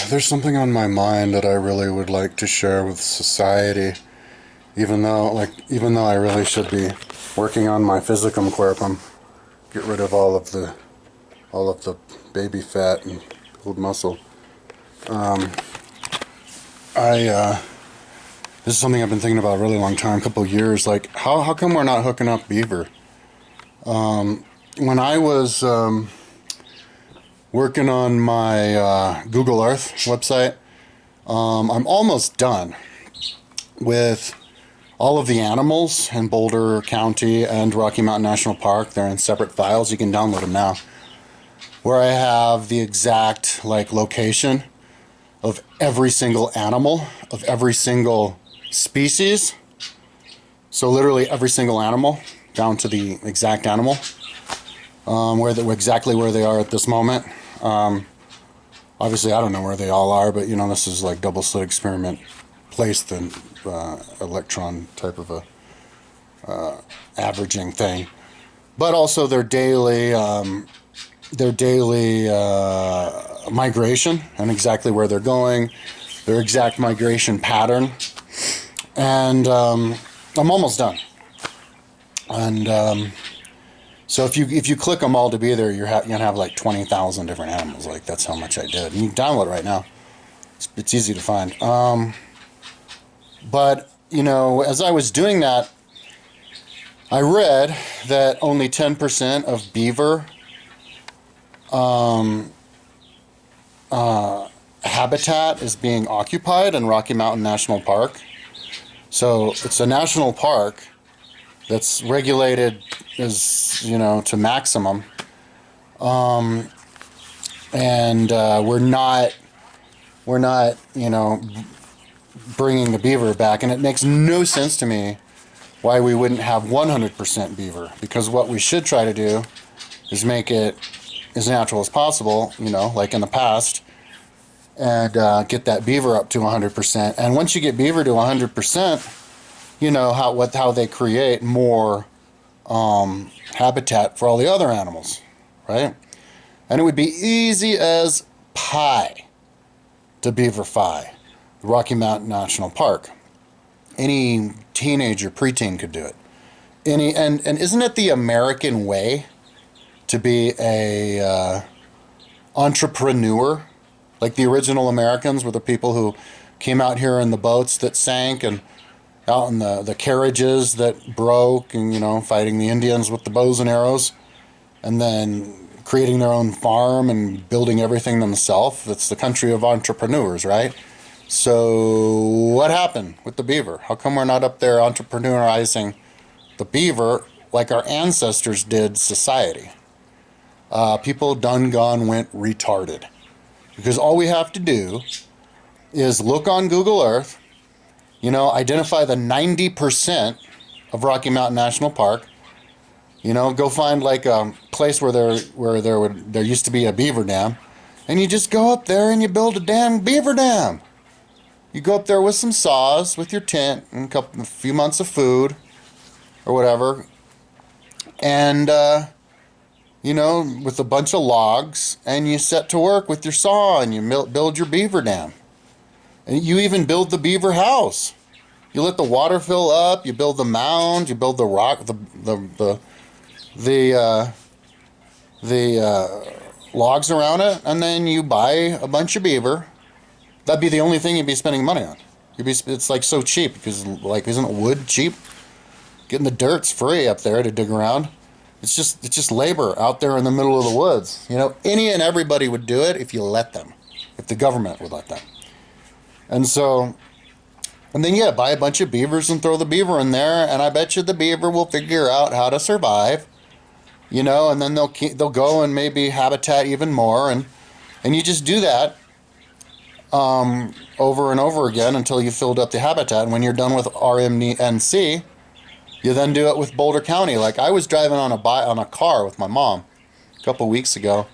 There's something on my mind that I really would like to share with society, even though I really should be working on my physicum corpum, get rid of all of the baby fat and build muscle. I This is something I've been thinking about a really long time, a couple of years. Like, how come we're not hooking up Beaver? When I was working on my Google Earth website, I'm almost done with all of the animals in Boulder County and Rocky Mountain National Park. They're in separate files. You can download them now. Where I have the exact location of every single animal, of every single species. So literally every single animal, down to the exact animal, exactly where they are at this moment. Obviously, I don't know where they all are, but this is like double slit experiment placed in electron type of a averaging thing, but also their daily migration and exactly where they're going, their exact migration pattern, and I'm almost done. And so if you click them all to be there, you're gonna have like 20,000 different animals. Like, that's how much I did. And you can download it right now. It's easy to find. But as I was doing that, I read that only 10% of beaver habitat is being occupied in Rocky Mountain National Park. So it's a national park that's regulated to maximum, and we're not bringing the beaver back, and it makes no sense to me why we wouldn't have 100% beaver, because what we should try to do is make it as natural as possible, like in the past, and get that beaver up to 100%. And once you get beaver to 100%, how they create more habitat for all the other animals, right? And it would be easy as pie to beaverify the Rocky Mountain National Park. Any teenager, preteen could do it. And isn't it the American way to be a entrepreneur? Like the original Americans were the people who came out here in the boats that sank and out in the carriages that broke, and fighting the Indians with the bows and arrows, and then creating their own farm and building everything themselves. It's the country of entrepreneurs, right? So what happened with the beaver? How come we're not up there entrepreneurizing the beaver like our ancestors did society? People done gone went retarded, because all we have to do is look on Google Earth, identify the 90% of Rocky Mountain National Park. Go find like a place where there used to be a beaver dam, and you just go up there and you build a damn beaver dam. You go up there with some saws, with your tent, and a few months of food, or whatever, and with a bunch of logs, and you set to work with your saw, and you build your beaver dam. And you even build the beaver house. You let the water fill up. You build the mound. You build the rock, the logs around it, and then you buy a bunch of beaver. That'd be the only thing you'd be spending money on. It's like so cheap, because isn't wood cheap? Getting the dirt's free up there to dig around. It's just labor out there in the middle of the woods. Any and everybody would do it if you let them, if the government would let them. And then buy a bunch of beavers and throw the beaver in there, and I bet you the beaver will figure out how to survive, and then they'll go and maybe habitat even more, and you just do that over and over again until you filled up the habitat. And when you're done with RMNC, you then do it with Boulder County. Like, I was driving on a car with my mom a couple weeks ago.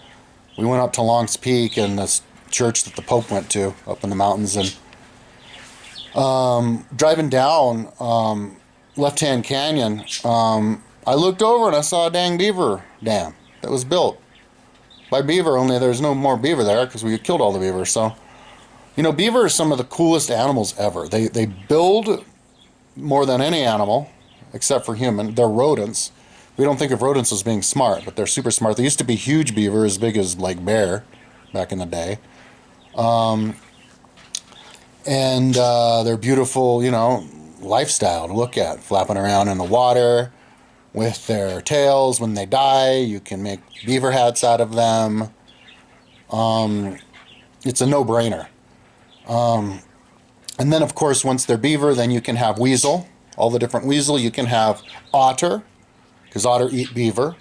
We went up to Long's Peak and this church that the Pope went to up in the mountains, and driving down Left-Hand Canyon, I looked over and I saw a dang beaver dam that was built by beaver, only there's no more beaver there because we killed all the beavers. So You know, beaver are some of the coolest animals ever. They build more than any animal, except for human. They're rodents. We don't think of rodents as being smart, but they're super smart. There used to be huge beaver, as big as like bear, back in the day. And they're beautiful, you know, lifestyle to look at, flapping around in the water with their tails. When they die, you can make beaver hats out of them. It's a no-brainer. And then, of course, once they're beaver, then you can have weasel, all the different weasel. You can have otter, because otter eat beaver.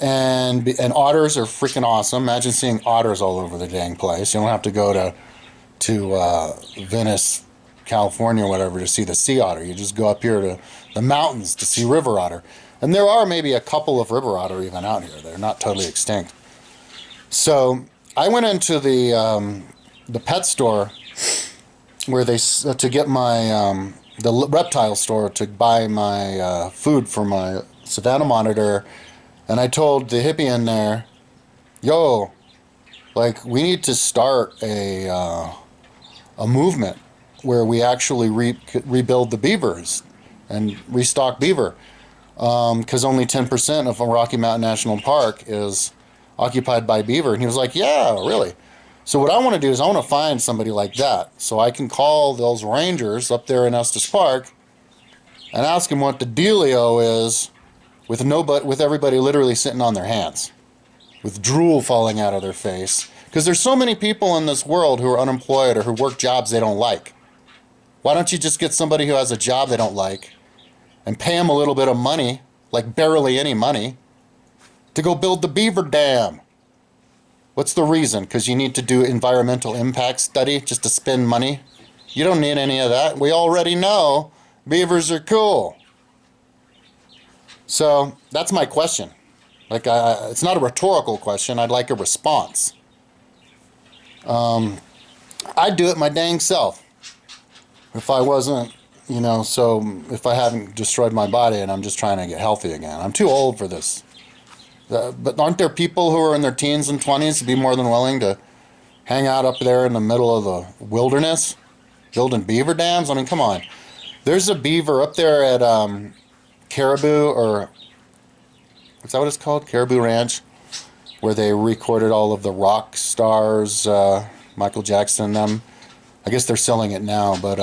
And otters are freaking awesome. Imagine seeing otters all over the dang place. You don't have to go to Venice, California, or whatever, to see the sea otter. You just go up here to the mountains to see river otter. And there are maybe a couple of river otter even out here. They're not totally extinct. So I went into the pet store where to get my the reptile store to buy my food for my Savannah monitor, and I told the hippie in there, "Yo, like we need to start a movement where we actually rebuild the beavers and restock beaver, because only 10% of Rocky Mountain National Park is occupied by beaver." And he was like, "Yeah, really?" So what I want to do is I want to find somebody like that, so I can call those rangers up there in Estes Park and ask them what the dealio is with everybody literally sitting on their hands, with drool falling out of their face. Because there's so many people in this world who are unemployed or who work jobs they don't like. Why don't you just get somebody who has a job they don't like and pay them a little bit of money, like barely any money, to go build the beaver dam? What's the reason? Because you need to do environmental impact study just to spend money? You don't need any of that. We already know beavers are cool. So that's my question. Like, it's not a rhetorical question. I'd like a response. I'd do it my dang self if I wasn't, you know, if I haven't destroyed my body and I'm just trying to get healthy again. I'm too old for this. But aren't there people who are in their teens and 20s to be more than willing to hang out up there in the middle of the wilderness building beaver dams? I mean, come on. There's a beaver up there at Caribou, or is that what it's called? Caribou Ranch, where they recorded all of the rock stars, Michael Jackson and them. I guess they're selling it now, but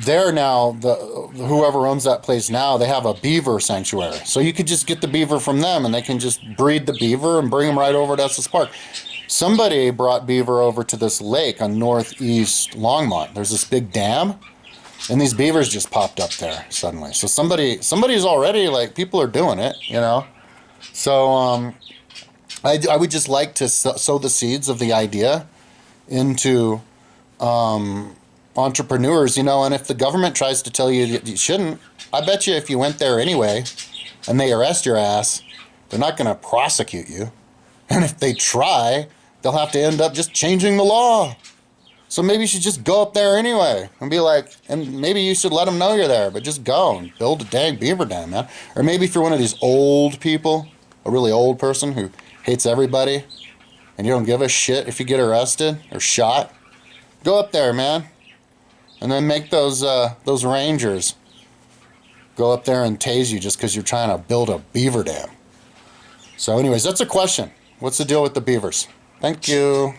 they're now, whoever owns that place now, they have a beaver sanctuary. So you could just get the beaver from them, and they can just breed the beaver and bring them right over to Estes Park. Somebody brought beaver over to this lake on northeast Longmont. There's this big dam, and these beavers just popped up there suddenly. So somebody's already, like, people are doing it, you know. So I would just like to sow the seeds of the idea into entrepreneurs, you know. And if the government tries to tell you that you shouldn't, I bet you if you went there anyway and they arrest your ass, they're not going to prosecute you. And if they try, they'll have to end up just changing the law. So maybe you should just go up there anyway and be like, and maybe you should let them know you're there, but just go and build a dang beaver dam, man. Or maybe if you're one of these old people, a really old person who hates everybody, and you don't give a shit if you get arrested or shot, go up there, man. And then make those rangers go up there and tase you just because you're trying to build a beaver dam. So anyways, that's a question. What's the deal with the beavers? Thank you.